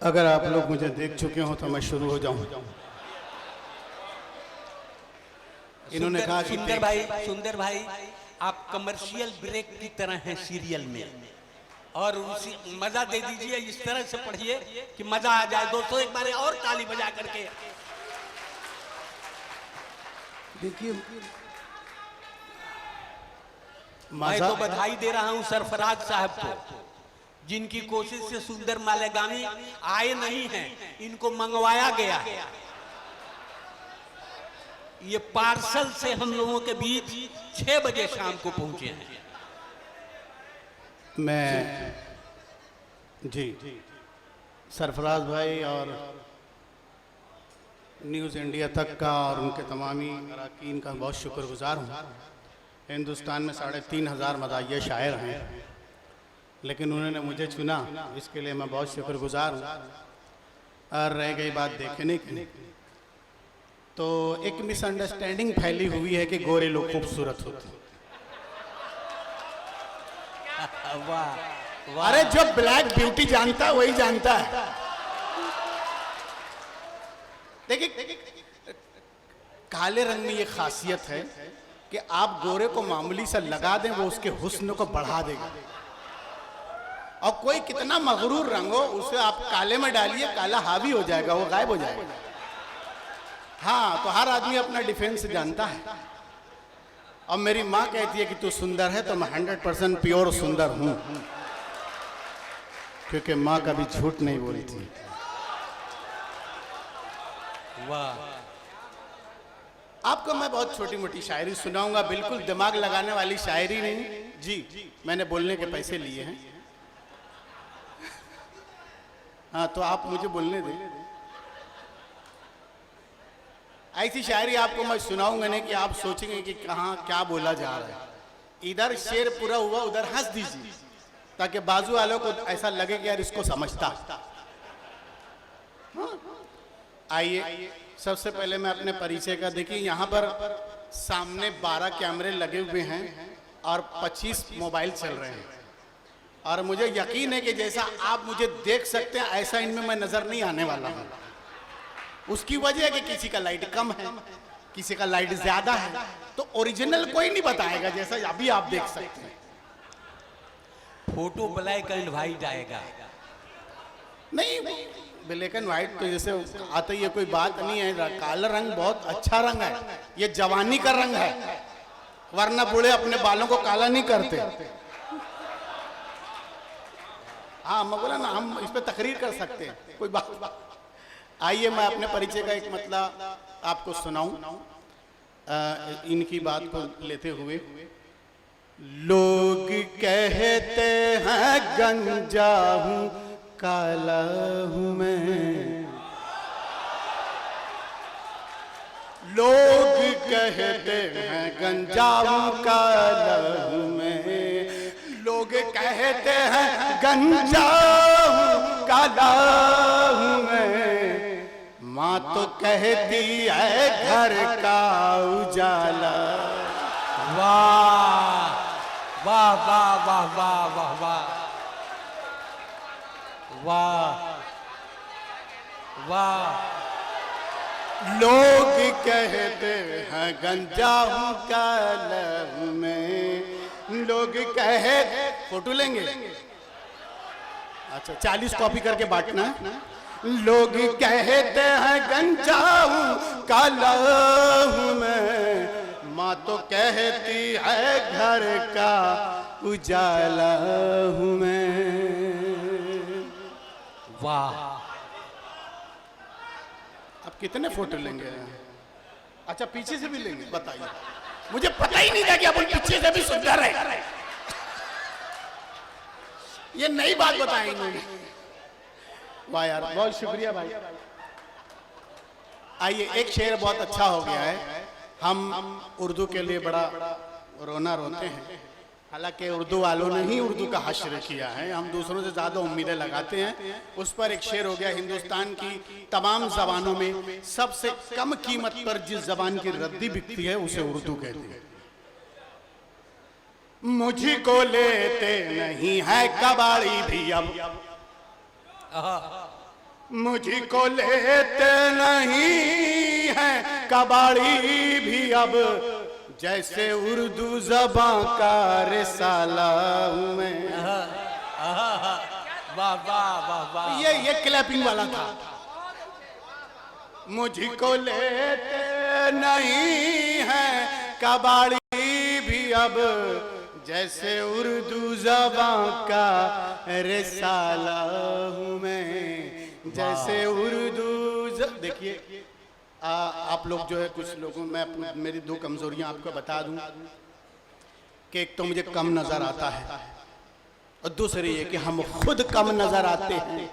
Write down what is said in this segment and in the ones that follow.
अगर आप लोग मुझे देख चुके हो तो मैं शुरू हो जाऊं। इन्होंने कहा कि सुंदर भाई आप कमर्शियल ब्रेक की तरह हैं सीरियल में, और उसी मजा दे दीजिए, इस तरह से पढ़िए कि मजा आ जाए। दोस्तों एक बार और ताली बजा करके देखिए, मैं तो बधाई दे रहा हूं सरफराज साहब को, जिनकी कोशिश से सुंदर मालेगामी आए नहीं हैं, इनको मंगवाया गया है। ये पार्सल से हम लोगों के बीच 6 बजे शाम को पहुंचे हैं। मैं जी सरफराज भाई और न्यूज़ इंडिया तक का और उनके तमामी अरकान का बहुत शुक्रगुजार हूँ। हिंदुस्तान में 3,500 मदाहिया शायर हैं, लेकिन उन्होंने मुझे चुना, इसके लिए मैं बहुत शुक्रगुजार हूँ। और रह गई बात देखने की, तो एक मिसअंडरस्टैंडिंग फैली हुई है कि गोरे लोग खूबसूरत होते हैं। वाह, अरे जो ब्लैक ब्यूटी जानता है वही जानता है। देखिए, काले रंग में ये खासियत है कि आप गोरे को मामूली सा लगा दें, वो उसके हुस्न को बढ़ा देगा। और कोई कितना मगरूर रंग हो, उसे आप काले में डालिए, काला हावी हो जाएगा, वो गायब हो जाएगा। हाँ, तो हर आदमी अपना डिफेंस जानता है। और मेरी माँ कहती है कि तू सुंदर है, तो मैं 100% प्योर सुंदर हूं, क्योंकि माँ कभी झूठ नहीं बोलती। वाह। आपको मैं बहुत छोटी मोटी शायरी सुनाऊंगा, बिल्कुल दिमाग लगाने वाली शायरी नहीं जी, मैंने बोलने के पैसे लिए हैं। हाँ, तो आप मुझे बोलने दें। ऐसी शायरी आपको मैं सुनाऊंगा नहीं कि आप सोचेंगे कि कहाँ क्या बोला जा रहा है। इधर शेर पूरा हुआ, उधर हंस दीजिए, ताकि बाजू वालों को ऐसा लगे कि यार इसको समझता। हाँ? आइए, सबसे पहले मैं अपने परिचय का, देखिए यहाँ पर सामने 12 कैमरे लगे हुए हैं और 25 मोबाइल चल रहे हैं, और मुझे यकीन है कि जैसा आप मुझे देख सकते हैं ऐसा इनमें मैं नजर नहीं आने वाला हूँ। उसकी वजह है कि किसी का लाइट कम है, किसी का लाइट ज्यादा है, तो ओरिजिनल कोई नहीं बताएगा, जैसा अभी आप देख सकते हैं। फोटो ब्लैक एंड व्हाइट आएगा। नहीं, ब्लैक एंड व्हाइट तो जैसे आता ही है, कोई बात नहीं है। काला रंग बहुत अच्छा रंग है, ये जवानी का रंग है, वरना बूढ़े अपने बालों को काला नहीं करते। हाँ, मैं बोला ना, हम इस पे तकरीर कर सकते हैं, कोई बात। आइए, मैं अपने परिचय का एक मतलब आपको सुनाऊं, इनकी बात को लेते हुए। लोग कहते हैं गंजा हूं, काला हूं मैं। लोग कहते हैं गंजा हूं, काला हूं मैं। लोग कहते हैं गंजा हूं, काला हूं मैं। माँ तो कहती है घर का उजाला। वाह वाह वाह वाह वाह वाह वाह वाह वाह। लोग कहते हैं गंजा हूँ, काला हूँ मैं। लोग कहते, फोटो लेंगे? अच्छा, 40 कॉपी करके बांटना है। लोग कहते हैं गंजा हूँ, काला हूँ मैं। माँ तो कहती है घर का उजाला हूँ मैं। वाह। अब कितने फोटो लेंगे? अच्छा, पीछे से भी लेंगे? बताइए, मुझे पता ही नहीं था कि अपन पीछे से भी सुंदर है। ये नई बात बताई इन्होंने। वाह यार, बहुत शुक्रिया भाई। आइए, एक शेर बहुत अच्छा हो गया है। हम उर्दू के लिए बड़ा रोना रोते हैं, हालांकि उर्दू वालों ने ही उर्दू का हश्र किया है। हम दूसरों से ज़्यादा उम्मीदें लगाते हैं। उस पर एक शेर हो गया, हिंदुस्तान की तमाम ज़बानों में सबसे कम कीमत पर जिस ज़बान की रद्दी बिकती है उसे उर्दू कहते हैं। मुझको लेते नहीं है कबाड़ी भी अब, मुझको लेते नहीं है कबाड़ी भी अब, जैसे उर्दू ज़बां का रिसाला हूं मैं। वाह वाह वाह वाह। ये क्लैपिंग वाला था। मुझको लेते नहीं है कबाड़ी भी अब, जैसे उर्दू ज़बां का रिसाला हूं मैं, जैसे उर्दू। देखिए आप लोग जो है, कुछ लोगों में मेरी दो कमजोरियां आपको बता दूं कि एक तो मुझे कम नजर आता है, और दूसरी ये कि हम खुद कम नजर आते हैं।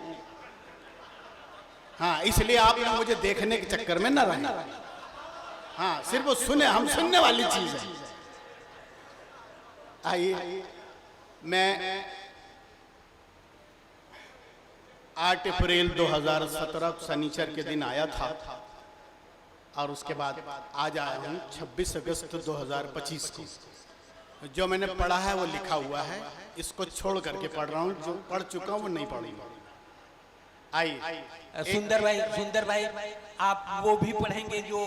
हाँ, इसलिए आप लोग मुझे देखने के चक्कर में न रहें। हाँ, सिर्फ वो सुने, हम सुनने वाली चीज है। आइए, मैं 8 अप्रैल 2017 शनिचर के दिन आया था, और उसके बाद आज आया हूँ 26 अगस्त 2025 को। जो मैंने पढ़ा है वो लिखा हुआ है, इसको छोड़ करके पढ़ रहा हूँ, जो पढ़ चुका हूँ वो नहीं पढ़ूंगा। आइए सुंदर भाई आप वो भी पढ़ेंगे जो,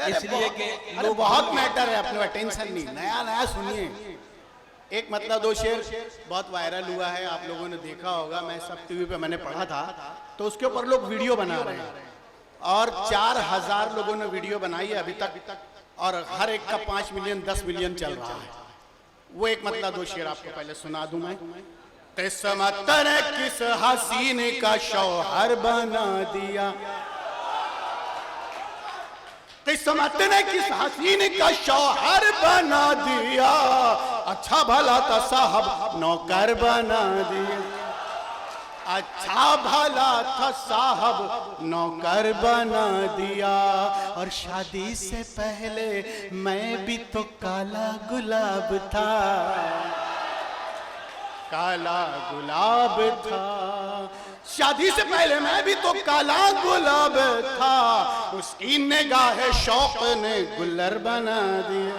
इसलिए कि लोग बहुत मैटर है, अपने टेंशन नहीं, नया सुनिए। एक मतलब दो शेर बहुत वायरल हुआ है, आप लोगों ने देखा होगा, मैं सब टीवी पे मैंने पढ़ा था, तो उसके ऊपर लोग वीडियो बना रहे हैं, और 4000 लोगों ने वीडियो बनाई है अभी तक, और हर एक का 5 मिलियन 10 मिलियन चल रहा है। वो एक मतलब दो शेर आपको पहले सुना दूं मैं। किस्मत ने किस हसीन का शौहर बना दिया, किस्मत ने किस हसीन का शौहर बना दिया, अच्छा भला था साहब नौकर बना दिया, अच्छा भला था साहब नौकर बना दिया। और शादी से पहले मैं भी तो काला गुलाब था, काला गुलाब था। शादी से पहले मैं भी तो काला गुलाब था, उसकी निगाह शौक ने गुलर बना दिया,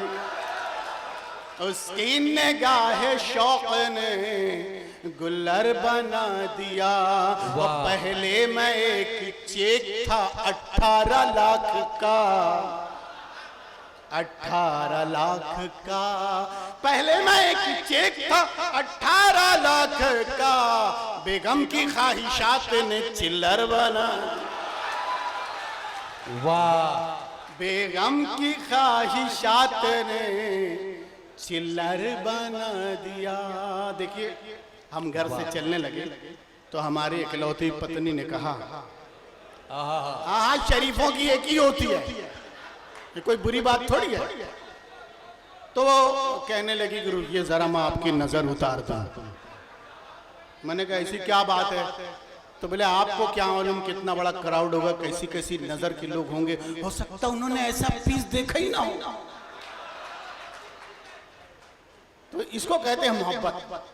उसकी निगाह शौक ने गुलर बना दिया। वो पहले मैं एक चेक था 18 लाख का, 18 लाख का, पहले मैं एक चेक था 18 लाख का, बेगम की ख्वाहिशात ने चिल्लर बना। वाह, बेगम की ख्वाहिशात ने चिल्लर बना दिया। देखिए, हम घर से चलने लगे तो हमारी इकलौती पत्नी ने कहा, हाँ शरीफों की एक ही होती है, ये कोई बुरी बात थोड़ी है। तो वो कहने लगी गुरु ये जरा मैं आपकी नजर उतारता हूं। मैंने कहा ऐसी क्या बात है? तो बोले आपको क्या मालूम कितना बड़ा क्राउड होगा, कैसी कैसी नजर के लोग होंगे, हो सकता उन्होंने ऐसा पीस देखा ही ना हो। तो इसको कहते हैं मोहब्बत।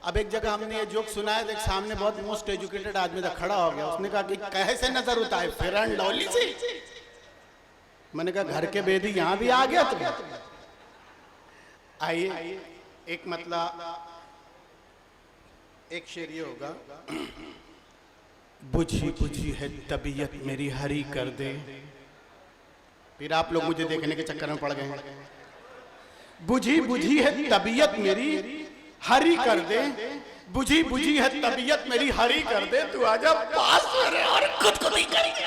अब एक जगह हमने ये जोक सुनाया, देख सामने बहुत मोस्ट एजुकेटेड आदमी था, खड़ा हो गया, उसने कहा कि कैसे नजर उतारे, फेयर एंड लवली से। मैंने कहा घर के बेदी यहां भी आ गया तुम। आइए, एक मतलब एक शेर ये होगा, बुझी बुझी है तबीयत मेरी हरी कर दे। फिर आप लोग मुझे देखने के चक्कर में पड़ गए। बुझी बुझी है तबीयत मेरी हरी कर दे, बुझी बुझी है तबीयत मेरी हरी कर दे, तू आजा पास मेरे और गुदगुदी कर दे,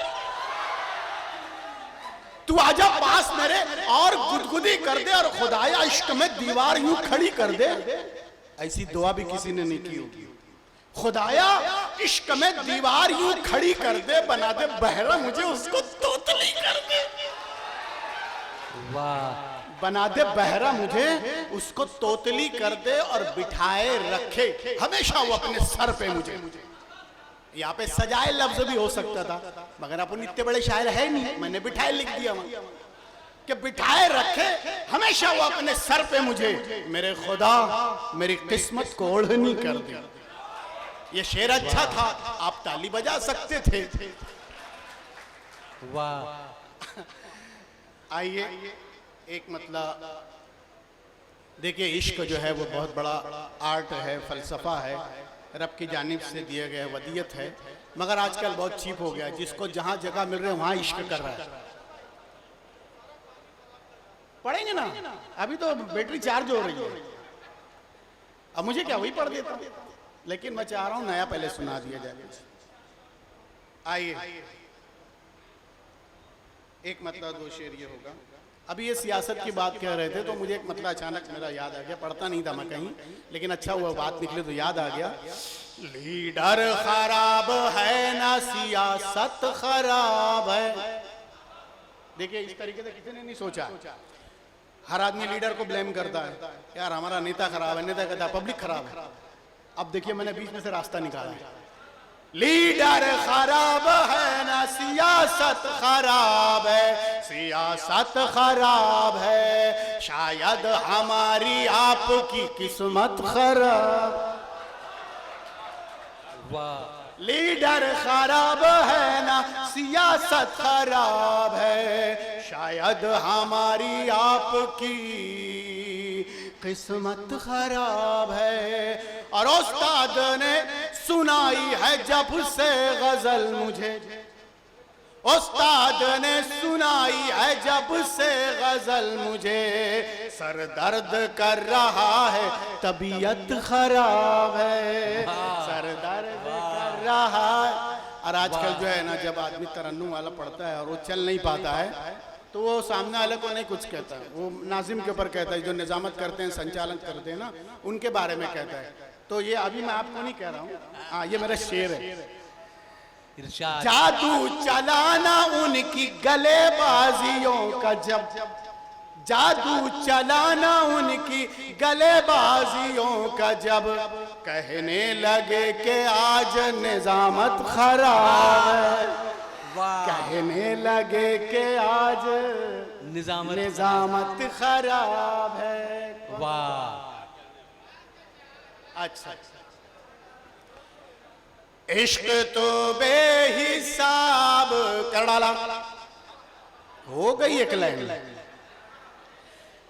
तू आजा पास मेरे और गुदगुदी कर दे, और खुदाया इश्क में दीवार यूं खड़ी कर दे। ऐसी दुआ भी किसी ने नहीं की होगी। खुदाया इश्क में दीवार यूं खड़ी कर दे, बना दे बहरा मुझे उसको तोतली कर दे। वाह, बना दे बहरा मुझे उसको तोतली कर दे, और बिठाए रखे हमेशा वो अपने सर पे मुझे। यहाँ पे सजाए लफ्ज भी हो सकता था, मगर अपन इतने बड़े शायर है नहीं, मैंने बिठाए लिख दिया कि बिठाए रखे हमेशा वो अपने सर पे मुझे, मेरे खुदा मेरी किस्मत को ओढ़नी कर दे। ये शेर अच्छा था, आप ताली बजा सकते थे। वाह। आइए, एक मतलब देखिए, इश्क जो है वो बहुत बड़ा आर्ट है, फलसफा है, रब की जानिब से दिया गया वदियत है। मगर आजकल बहुत चीप हो गया है, जिसको जहां जगह मिल रहे वहां इश्क कर रहा है। पढ़ेंगे ना, अभी तो बैटरी चार्ज हो रही है, अब मुझे क्या वही पढ़ देता, लेकिन मैं चाह रहा हूं नया पहले सुना दिया जाए। आइए एक मतलब दो शेर ये होगा। अभी ये सियासत की बात कह रहे थे तो मुझे एक मतलब अचानक मेरा याद आ गया, पढ़ता नहीं था मैं कहीं, लेकिन अच्छा हुआ बात निकले तो याद आ गया। लीडर खराब है ना सियासत खराब है। देखिए इस तरीके से किसी ने नहीं सोचा। हर आदमी लीडर को ब्लेम करता है, यार हमारा नेता खराब है, नेता कहता है पब्लिक खराब है। अब देखिए मैंने बीच में से रास्ता निकाला है। लीडर खराब है ना सियासत खराब है, सियासत खराब है, शायद हमारी आपकी किस्मत खराब। वाह। लीडर खराब है ना सियासत खराब है, शायद हमारी आपकी किस्मत खराब है। और उस्ताद ने सुनाई है जब से गजल मुझे, उस्ताद ने सुनाई है जब से गजल मुझे, सर दर्द कर रहा है तबीयत खराब है, सर दर्द कर रहा है। और आजकल जो है ना, जब आदमी तरन्नुम वाला पढ़ता है और वो चल नहीं पाता है तो वो सामने वाले को नहीं कुछ कहता है, वो नाजिम के ऊपर कहता है, जो निजामत करते हैं, संचालन करते हैं ना, उनके बारे में कहता है। तो ये अभी मैं आपको नहीं कह रहा हूँ, हाँ ये मेरा शेर है। इरशाद। जादू चलाना उनकी गलेबाजियों का जब, जादू चलाना उनकी गलेबाजियों का जब, कहने लगे कि आज निजामत खराब है, कहने लगे कि आज निजामत खराब है। वाह। अच्छा, इश्क तो बेहिसाब कर डाला, हो गई एक लाइन।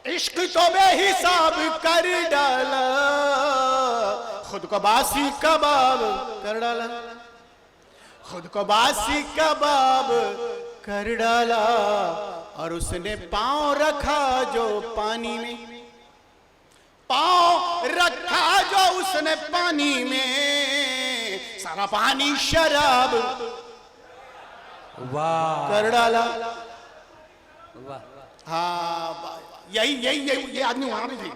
इश्क तो बेहिसाब कर डाला, खुद को बासी कबाब कर डाला, खुद को बासी कबाब कर डाला। और उसने पांव रखा जो पानी में, पांव रखा जो उसने पानी में, सारा पानी शराब वाह कर डाला। वाह। हाँ यही यही यही ये आदमी वहां भी थे,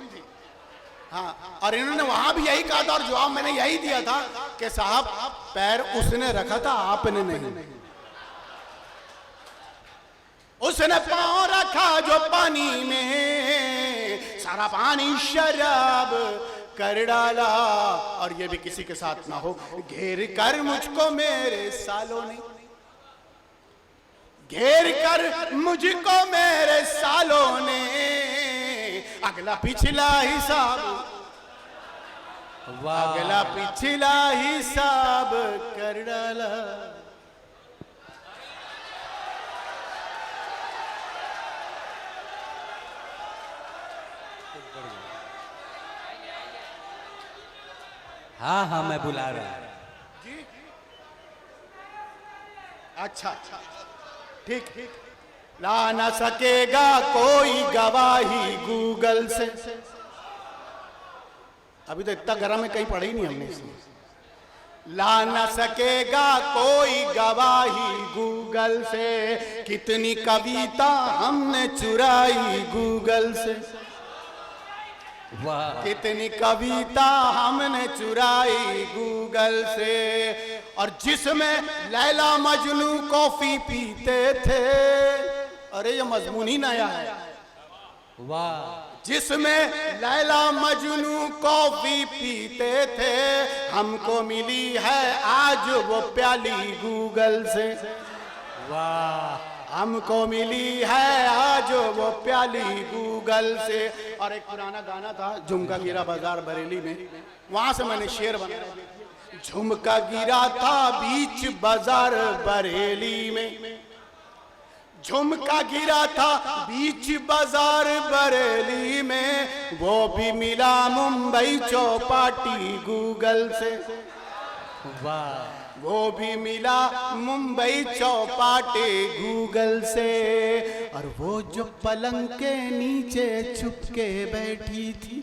हाँ, और इन्होंने वहां भी यही कहा था और जवाब मैंने यही दिया था कि साहब पैर उसने रखा था, आपने नहीं। उसने पांव रखा जो पानी में, सारा पानी शराब कर डाला। और ये भी किसी के साथ ना हो, घेर कर मुझको मेरे सालों ने, घेर कर मुझको मेरे सालों ने, अगला पिछला हिसाब, अगला पिछला हिसाब कर डाला। हाँ हाँ मैं बुला रहा हूँ। अच्छा ठीक, ला ना सकेगा कोई गवाही गूगल से। अभी तो इतना गर्म है कहीं पढ़ी नहीं हमने इसमें। ला ना सकेगा कोई गवाही गूगल से, कितनी कविता हमने चुराई गूगल से, वाह। कितनी कविता हमने चुराई गूगल से। और जिसमें लैला मजनू कॉफी पीते थे, अरे ये मजमून ही नया है, वाह। जिसमें लैला मजनू कॉफी पीते थे, हमको मिली है आज वो प्याली गूगल से, वाह। हमको मिली है आज वो प्याली गूगल से। और एक पुराना गाना था, झुमका गिरा बाजार बरेली में, वहां से मैंने शेर बनाया। झुमका गिरा था बीच बाजार बरेली में, झुमका गिरा था बीच बाजार बरेली में, वो भी मिला मुंबई चौपाटी गूगल से, वाह। वो भी मिला मुंबई चौपाटी गूगल से। और वो जो पलंग के नीचे छुप के बैठी थी,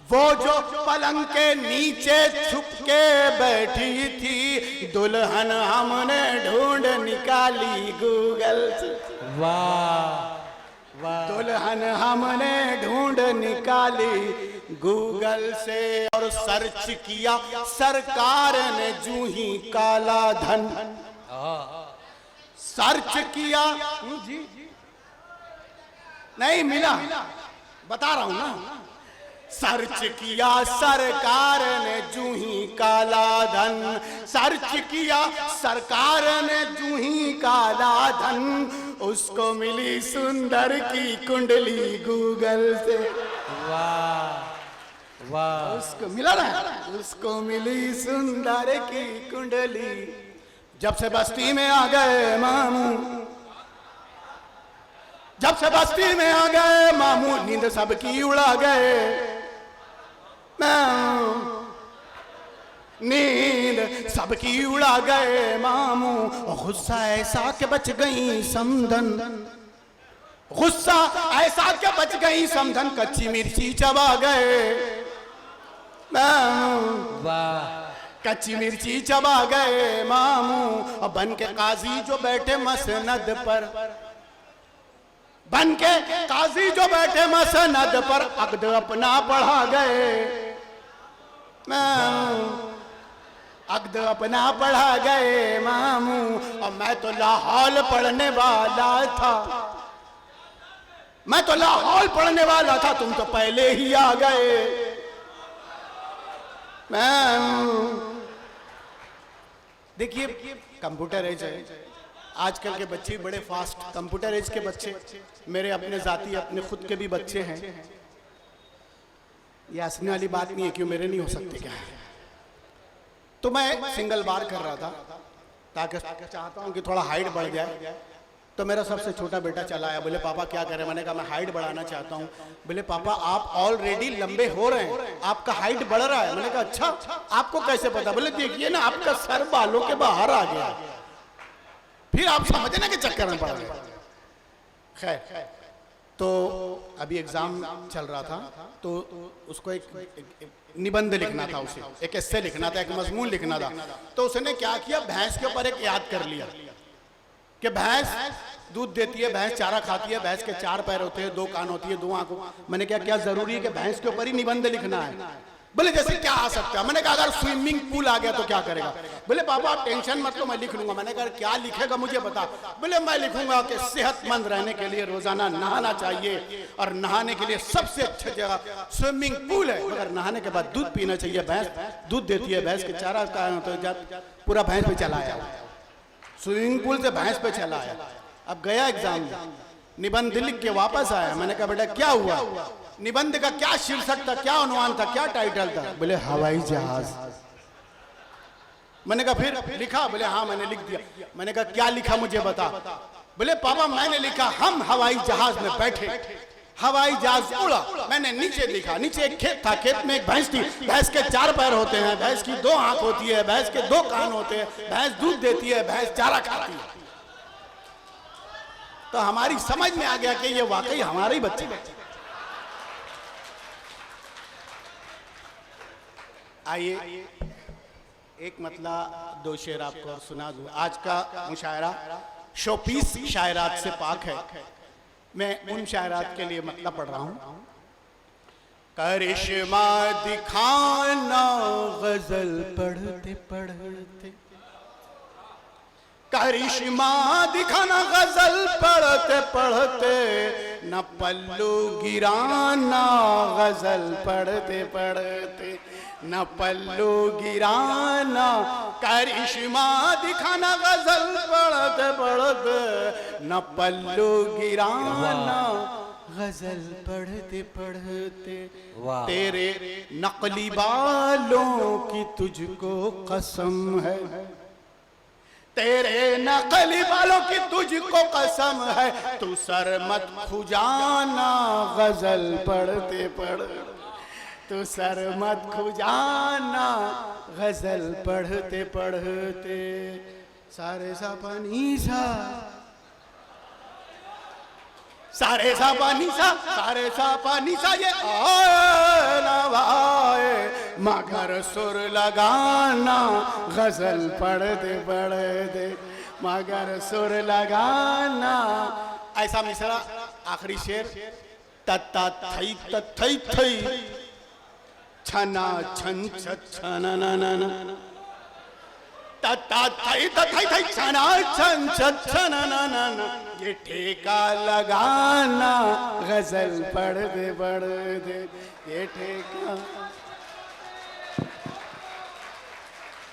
वो जो पलंग के नीचे छुप के बैठी थी, दुल्हन हमने ढूंढ निकाली गूगल से। वाह वाह। दुल्हन हमने ढूंढ निकाली गूगल से। और सर्च किया सरकार ने जूं ही काला धन, सर्च किया जी नहीं मिला, बता रहा हूं ना। सर्च किया सरकार ने जूं ही काला धन, सर्च किया सरकार ने जूं ही काला धन, उसको मिली सुंदर की कुंडली गूगल से। वाह वाह। उसको मिला ना, उसको मिली सुंदर की कुंडली। जब से बस्ती में आ गए मामू, जब से बस्ती में आ गए मामू, नींद सबकी उड़ा गए। नींद सबकी उड़ा गए मामू, गुस्सा ऐसा के बच गई समधन, गुस्सा ऐसा के बच गई समधन, कच्ची मिर्ची चबा गए। वाह। कच्ची मिर्ची चबा गए मामू। और बन के काजी जो बैठे मसनद पर, बन के काजी जो बैठे मसनद पर, अक़्द अपना पढ़ा गए। अक़्द अपना पढ़ा गए मामू। और मैं तो लाहौल पढ़ने वाला था, मैं तो लाहौल पढ़ने वाला था, तुम तो पहले ही आ गए। देखिए कंप्यूटर एज है, आजकल के बच्चे बड़े फास्ट, कंप्यूटर एज के बच्चे, मेरे अपने जाती अपने खुद के भी बच्चे हैं। ये हंसने वाली बात नहीं है, क्यों मेरे नहीं हो सकते क्या? तो मैं सिंगल बार कर रहा था ताकि चाहता हूँ कि थोड़ा हाइट बढ़ जाए। तो मेरा सबसे छोटा बेटा चला आया, बोले पापा क्या करें? मैंने कहा मैं हाइट बढ़ाना चाहता हूँ। बोले पापा आप ऑलरेडी लंबे हो रहे हैं, आपका हाइट बढ़ रहा है। मैंने कहा अच्छा, आपको कैसे पता? बोले देखिए ना, आपका सर बालों के बाहर आ गया। फिर आप समझने के चक्कर में पड़ गए। खैर, तो अभी एग्जाम चल रहा था, तो उसको एक निबंध लिखना था, उसे एक एस्से लिखना था, एक मजमून लिखना था। तो उसने क्या किया, भैंस के ऊपर एक याद कर लिया कि भैंस दूध देती है, भैंस चारा खाती है, भैंस के 4 पैर होते हैं, 2 कान होती है, 2 आंखों। मैंने क्या क्या जरूरी है कि भैंस के ऊपर ही निबंध लिखना है? बोले जैसे क्या आ सकता है? मैंने कहा अगर स्विमिंग पूल आ गया तो क्या करेगा? बोले पापा आप टेंशन मत लो, मैं लिख लूंगा। मैंने कहा क्या लिखेगा मुझे बता। बोले मैं लिखूंगा कि सेहतमंद रहने के लिए रोजाना नहाना चाहिए, और नहाने के लिए सबसे अच्छी जगह स्विमिंग पूल है, मगर नहाने के बाद दूध पीना चाहिए। भैंस दूध देती है, भैंस के चारा का तो पूरा भैंस पे चला आया, स्विमिंग पूल से भैंस पे चला आया। अब गया एग्जाम में, निबंध लिख के वापस आया। मैंने कहा बेटा क्या हुआ? निबंध का क्या शीर्षक था, क्या अनुमान था, क्या टाइटल था? बोले हवाई जहाज। मैंने कहा फिर लिखा? बोले हाँ मैंने लिख दिया। मैंने कहा क्या लिखा मुझे बता। बोले पापा मैंने लिखा हम हवाई जहाज में बैठे, हवाई जहाज उड़ा। मैंने नीचे लिखा, नीचे एक खेत था, खेत में एक भैंस थी, भैंस के 4 पैर होते हैं, भैंस की 2 आंख होती है, भैंस के 2 कान होते हैं, भैंस दूध देती है, भैंस चारा खाती है। तो हमारी समझ में आ गया कि ये वाकई हमारे ही बच्चे हैं। आइए एक मतलब 2 शेर आपको और सुना दूं। आज का मुशायरा शोपीस शायरात से पाक है। मैं उन शायरात के लिए मतलब पढ़ रहा हूं। करिश्मा दिखाना गजल पढ़ते पढ़ते, करिश्मा दिखाना गजल पढ़ते पढ़ते, न पल्लू गिराना गजल पढ़ते पढ़ते, न पल्लू गिराना। करिश्मा दिखाना गजल पढ़ते पढ़ते, न पल्लू गिराना गजल पढ़ते पढ़ते। तेरे नकली बालों की तुझको कसम है, तेरे नकली बालों की तुझको कसम है, तू सर मत खुजाना गजल पढ़ते पढ़ते। तो सर मत खुजाना गजल पढ़ते पढ़ते। सारे सा पानी सा, सारे सा पानी सा, सारे सा पानी सा, ये आना भाई मगर सुर लगाना गजल पढ़ते पढ़ते, मगर सुर लगाना। ऐसा मिसरा आखिरी शेर, तत्ता थई तथई थई छना छन छना ना ना ना, तत्ता थई तथई थई छना छन छना ना ना ना। ये ठेका लगाना गजल पढ़ते पढ़ते, ये ठेका